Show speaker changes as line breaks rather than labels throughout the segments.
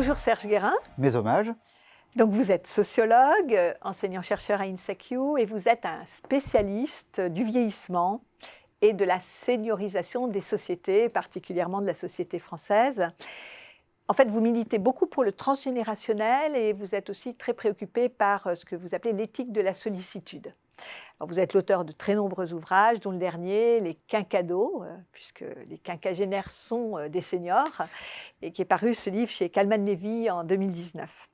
Bonjour Serge Guérin.
Mes hommages.
Donc vous êtes sociologue, enseignant-chercheur à INSECU et vous êtes un spécialiste du vieillissement et de la seniorisation des sociétés, particulièrement de la société française. En fait, vous militez beaucoup pour le transgénérationnel et vous êtes aussi très préoccupé par ce que vous appelez l'éthique de la sollicitude. Alors, vous êtes l'auteur de très nombreux ouvrages, dont le dernier, Les Quinquados, puisque les quinquagénaires sont des seniors, et qui est paru ce livre chez Calman Levy en 2019.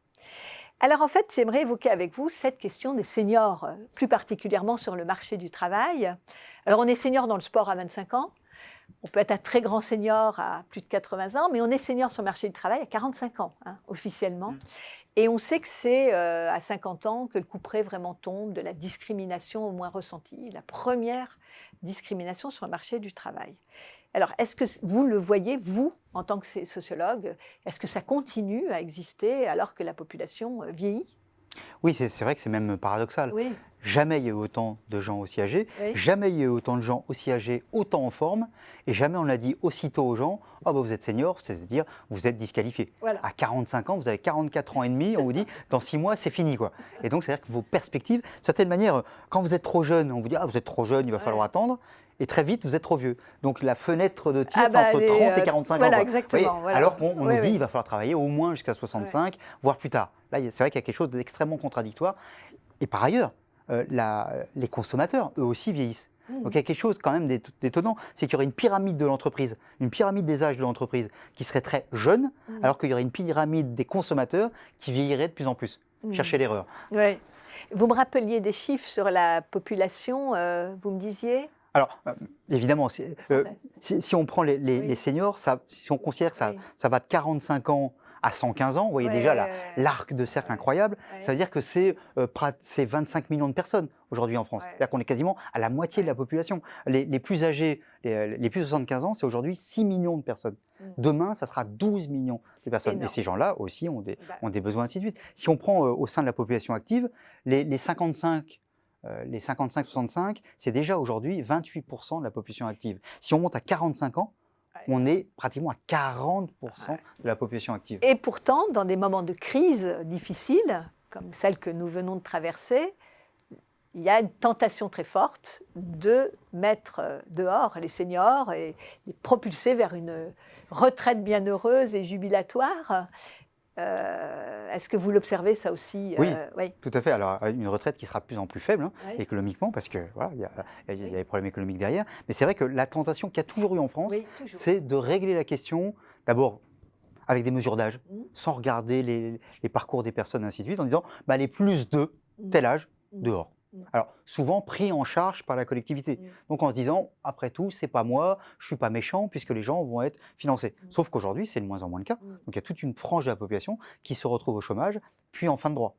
Alors en fait, j'aimerais évoquer avec vous cette question des seniors, plus particulièrement sur le marché du travail. Alors on est senior dans le sport à 25 ans, on peut être un très grand senior à plus de 80 ans, mais on est senior sur le marché du travail à 45 ans, officiellement. Et on sait que c'est à 50 ans que le couperet vraiment tombe de la discrimination au moins ressentie, la première discrimination sur le marché du travail. Alors, est-ce que vous le voyez, vous, en tant que sociologue, est-ce que ça continue à exister alors que la population vieillit ?
Oui, c'est vrai que c'est même paradoxal.
Oui.
Jamais il y a eu autant de gens aussi âgés,
Oui.
jamais il y a eu autant de gens aussi âgés, autant en forme, et jamais on a dit aussitôt aux gens « Oh, bah, vous êtes senior », c'est-à-dire vous êtes disqualifié.
Voilà.
À 45 ans, vous avez 44 ans et demi, on vous dit « Dans 6 mois, c'est fini ». Et donc, c'est-à-dire que vos perspectives, d'une certaine manière, quand vous êtes trop jeune, on vous dit « Ah, vous êtes trop jeune, il va falloir attendre ». Et très vite, vous êtes trop vieux. Donc la fenêtre de tir, c'est entre 30 et 45
voilà,
ans.
Exactement. Voilà.
Alors qu'on nous dit il va falloir travailler au moins jusqu'à 65, voire plus tard. Là, c'est vrai qu'il y a quelque chose d'extrêmement contradictoire. Et par ailleurs, les consommateurs, eux aussi, vieillissent. Donc il y a quelque chose quand même d'étonnant, c'est qu'il y aurait une pyramide de l'entreprise, une pyramide des âges de l'entreprise qui serait très jeune, alors qu'il y aurait une pyramide des consommateurs qui vieillirait de plus en plus. Cherchez l'erreur.
Oui. Vous me rappeliez des chiffres sur la population, vous me disiez ?
Alors, évidemment, si on prend les seniors, si on considère que ça va de 45 ans à 115 ans, vous voyez déjà l'arc de cercle incroyable, ça veut dire que c'est 25 millions de personnes aujourd'hui en France. C'est-à-dire qu'on est quasiment à la moitié de la population. Les plus âgés, les plus de 75 ans, c'est aujourd'hui 6 millions de personnes. Demain, ça sera 12 millions de personnes.
Énorme.
Et ces gens-là aussi ont des besoins, ainsi de suite. Si on prend au sein de la population active, les 55-65, c'est déjà aujourd'hui 28% de la population active. Si on monte à 45 ans, on est pratiquement à 40% de la population active.
Et pourtant, dans des moments de crise difficiles, comme celle que nous venons de traverser, il y a une tentation très forte de mettre dehors les seniors et les propulser vers une retraite bienheureuse et jubilatoire. Est-ce que vous l'observez, ça aussi?
Oui, tout à fait. Alors, une retraite qui sera de plus en plus faible économiquement, parce qu'il y a des problèmes économiques derrière. Mais c'est vrai que la tentation qu'il y a toujours eu en France, c'est de régler la question, d'abord avec des mesures d'âge, sans regarder les parcours des personnes, ainsi de suite, en disant les plus de tel âge, dehors. Alors, souvent pris en charge par la collectivité. Donc, en se disant, après tout, c'est pas moi, je suis pas méchant, puisque les gens vont être financés. Sauf qu'aujourd'hui, c'est de moins en moins le cas. Donc, il y a toute une frange de la population qui se retrouve au chômage, puis en fin de droit.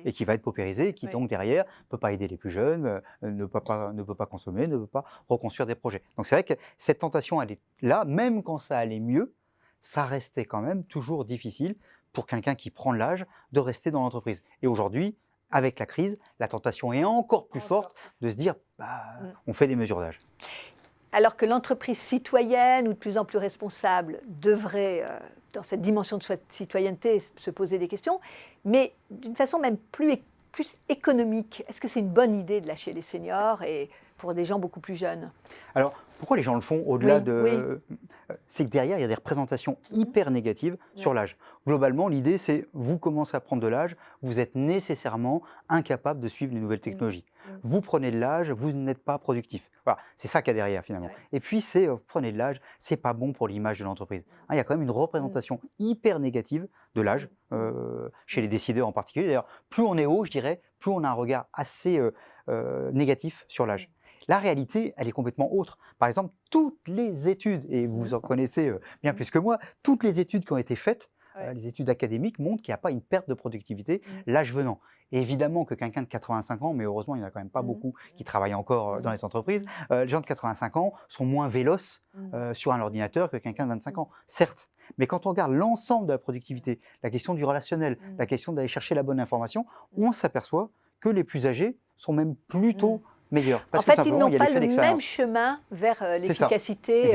Et qui va être paupérisée, et qui donc derrière ne peut pas aider les plus jeunes, ne peut pas consommer, ne peut pas reconstruire des projets. Donc, c'est vrai que cette tentation, elle est là, même quand ça allait mieux, ça restait quand même toujours difficile pour quelqu'un qui prend l'âge de rester dans l'entreprise. Et aujourd'hui, avec la crise, la tentation est encore plus forte de se dire on fait des mesures d'âge.
Alors que l'entreprise citoyenne ou de plus en plus responsable devrait, dans cette dimension de citoyenneté, se poser des questions, mais d'une façon même plus économique. Est-ce que c'est une bonne idée de lâcher les seniors et pour des gens beaucoup plus jeunes?
Alors, pourquoi les gens le font au-delà de... C'est que derrière, il y a des représentations hyper négatives sur l'âge. Globalement, l'idée, c'est vous commencez à prendre de l'âge, vous êtes nécessairement incapable de suivre les nouvelles technologies. Vous prenez de l'âge, vous n'êtes pas productif. Voilà, c'est ça qu'il y a derrière finalement. Et puis, c'est vous prenez de l'âge, c'est pas bon pour l'image de l'entreprise. Il y a quand même une représentation hyper négative de l'âge, chez les décideurs en particulier. D'ailleurs, plus on est haut, je dirais, plus on a un regard assez négatif sur l'âge. La réalité, elle est complètement autre. Par exemple, toutes les études, et vous en connaissez bien plus que moi, toutes les études qui ont été faites, les études académiques montrent qu'il n'y a pas une perte de productivité l'âge venant. Et évidemment que quelqu'un de 85 ans, mais heureusement, il n'y en a quand même pas beaucoup qui travaillent encore dans les entreprises, les gens de 85 ans sont moins véloces sur un ordinateur que quelqu'un de 25 ans, certes. Mais quand on regarde l'ensemble de la productivité, la question du relationnel, la question d'aller chercher la bonne information, on s'aperçoit que les plus âgés sont même plutôt meilleurs.
En fait, ils n'ont pas le même chemin vers l'efficacité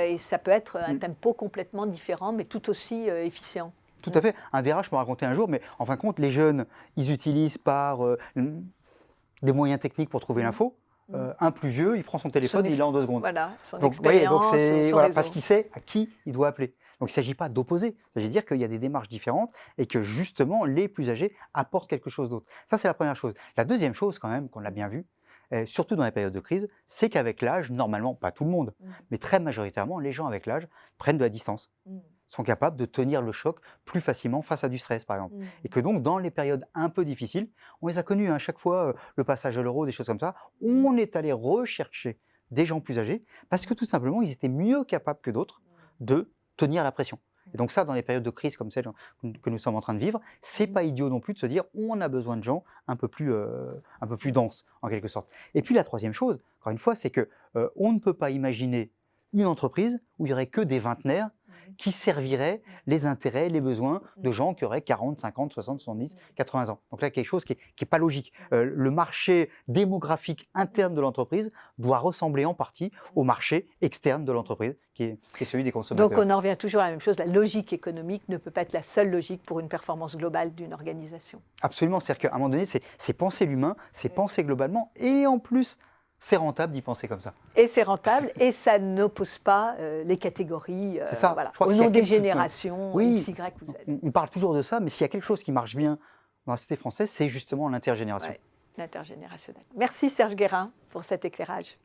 et ça peut être un tempo complètement différent, mais tout aussi efficient.
Tout à fait. Un DRH me racontait un jour, mais en fin de compte, les jeunes, ils utilisent par des moyens techniques pour trouver l'info. Un plus vieux, il prend son téléphone et il l'a en 2 secondes.
Voilà, son
Donc,
expérience, son réseau.
parce qu'il sait à qui il doit appeler. Donc il ne s'agit pas d'opposer, il s'agit de dire qu'il y a des démarches différentes et que justement les plus âgés apportent quelque chose d'autre. Ça, c'est la première chose. La deuxième chose, quand même, qu'on a bien vu, surtout dans les périodes de crise, c'est qu'avec l'âge, normalement, pas tout le monde, mais très majoritairement, les gens avec l'âge prennent de la distance. Sont capables de tenir le choc plus facilement face à du stress, par exemple. Et que donc, dans les périodes un peu difficiles, on les a connus, à chaque fois, le passage à l'euro, des choses comme ça, on est allé rechercher des gens plus âgés parce que tout simplement, ils étaient mieux capables que d'autres de tenir la pression. Et donc ça, dans les périodes de crise comme celle que nous sommes en train de vivre, c'est pas idiot non plus de se dire on a besoin de gens un peu plus denses, en quelque sorte. Et puis la troisième chose, encore une fois, c'est que on ne peut pas imaginer une entreprise où il n'y aurait que des vingtenaires qui serviraient les intérêts, les besoins de gens qui auraient 40, 50, 60, 70, 80 ans. Donc là, quelque chose qui n'est pas logique. Le marché démographique interne de l'entreprise doit ressembler en partie au marché externe de l'entreprise, qui est celui des consommateurs.
Donc on en revient toujours à la même chose, la logique économique ne peut pas être la seule logique pour une performance globale d'une organisation.
Absolument, c'est-à-dire qu'à un moment donné, c'est penser l'humain, c'est penser globalement, et en plus, c'est rentable d'y penser comme ça.
Et c'est rentable, et ça n'oppose pas les catégories voilà, au nom des générations,
oui,
X, Y ou Z.
On parle toujours de ça, mais s'il y a quelque chose qui marche bien dans la société française, c'est justement l'intergénération.
Ouais, l'intergénérationnel. Merci Serge Guérin pour cet éclairage.